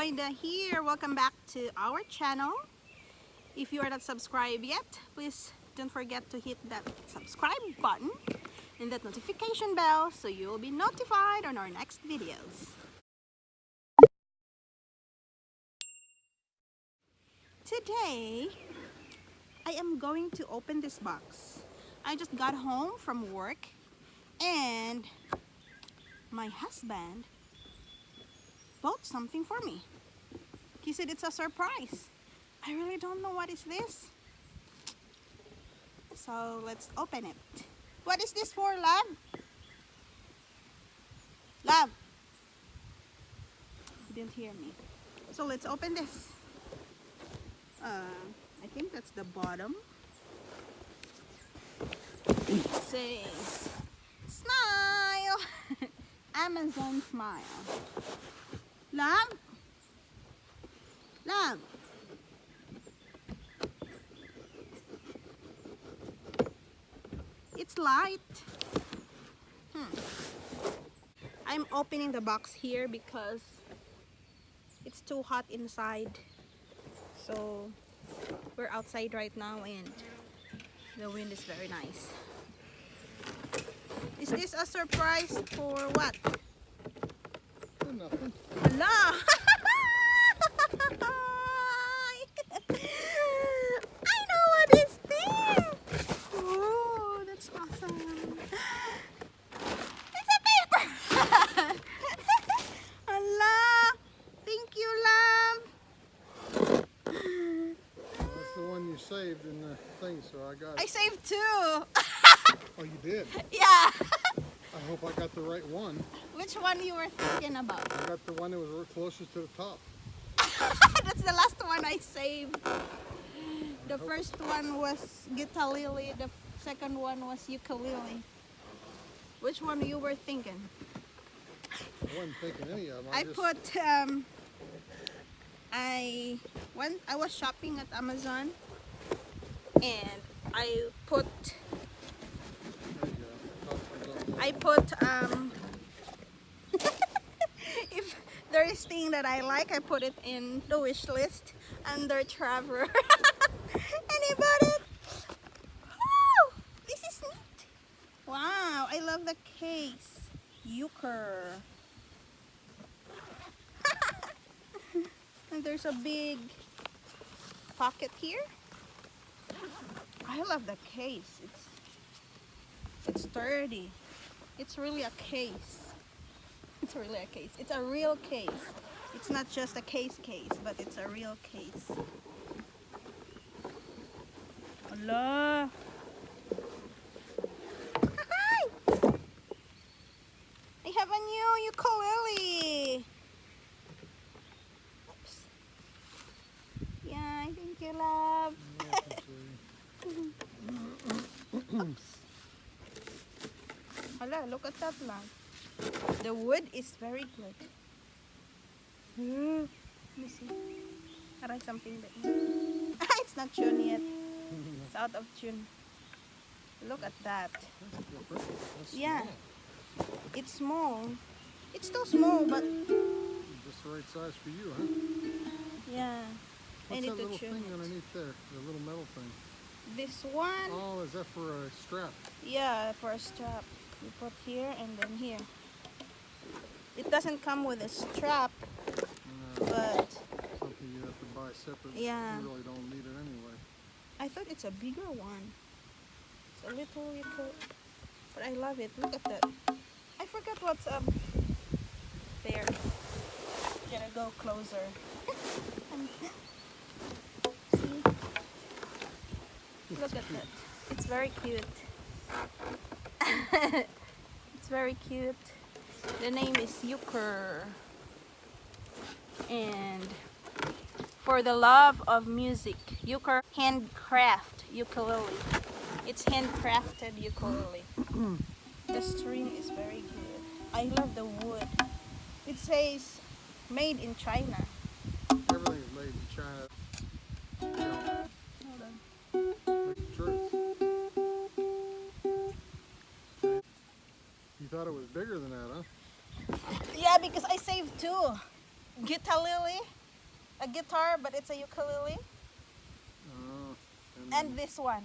Joinda here. Welcome back to our channel. If you are not subscribed yet, please don't forget to hit that subscribe button and that notification bell so you will be notified on our next videos. Today, I am going to open this box. I just got home from work and my husband bought something for me. He said it's a surprise. I really don't know what is this. So let's open it. What is this for, love? Love? You didn't hear me. So let's open this. I think that's the bottom. It says, smile! Amazon smile. Love? Love? It's light. I'm opening the box here because it's too hot inside. So we're outside right now and the wind is very nice. Is this a surprise for what? For nothing. Hello! I know what is this! Oh, that's awesome. It's a paper! Allah! Thank you, love! That's the one you saved in the thing, so I got it. I saved two! Oh, you did? Yeah! I hope I got the right one. Which one you were thinking about? I got the one that was closest to the top. That's the last one I saved. The first one was guitar-lily, the second one was ukulele. Which one you were thinking? I wasn't thinking any of them. I was shopping at Amazon and I put if there is thing that I like, I put it in the wish list under Trevor. And he bought it. Oh, this is neat. Wow, I love the case. Yuker. And there's a big pocket here. I love the case. It's sturdy. It's really a case. It's really a case. It's a real case. It's not just a case, but it's a real case. Allah. Hi. I have a new ukulele. Oops. Yeah, thank you, love. Oops. Hala, look at that, love. The wood is very good. Let me see. Try something that it's not tuned yet. It's out of tune. Look at that. That's Yeah. small. It's small. It's still small, but Just the right size for you, huh? yeah. I What's need that to little tune thing it. underneath there? The little metal thing. This one, Oh, is that for a strap? yeah, for a strap. You put here and then here. It doesn't come with a strap, but Something you have to buy separate. Yeah. You really don't need it anyway. I thought it's a bigger one. It's a little, but I love it. Look at that. I forgot what's there. Gotta go closer. See? Look at that. It's very cute. It's very cute. The name is Yuker. And for the love of music, Yuker handcraft ukulele. It's handcrafted ukulele. The string is very good. I love the wood. It says made in China. Everything is made in China. Hold on. Like the truth. You thought it was bigger than that, huh? Yeah, because I saved two. guitar-lily, a guitar, but it's a ukulele. Oh, And this one.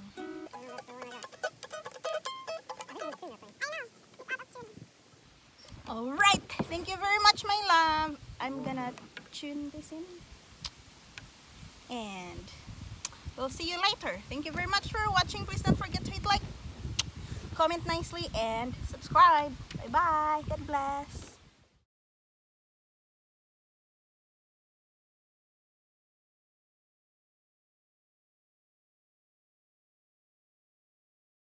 All right, thank you very much, my love. I'm gonna tune this in, and we'll see you later. Thank you very much for watching. Please don't forget to hit like, comment nicely, and subscribe. Bye bye. God bless.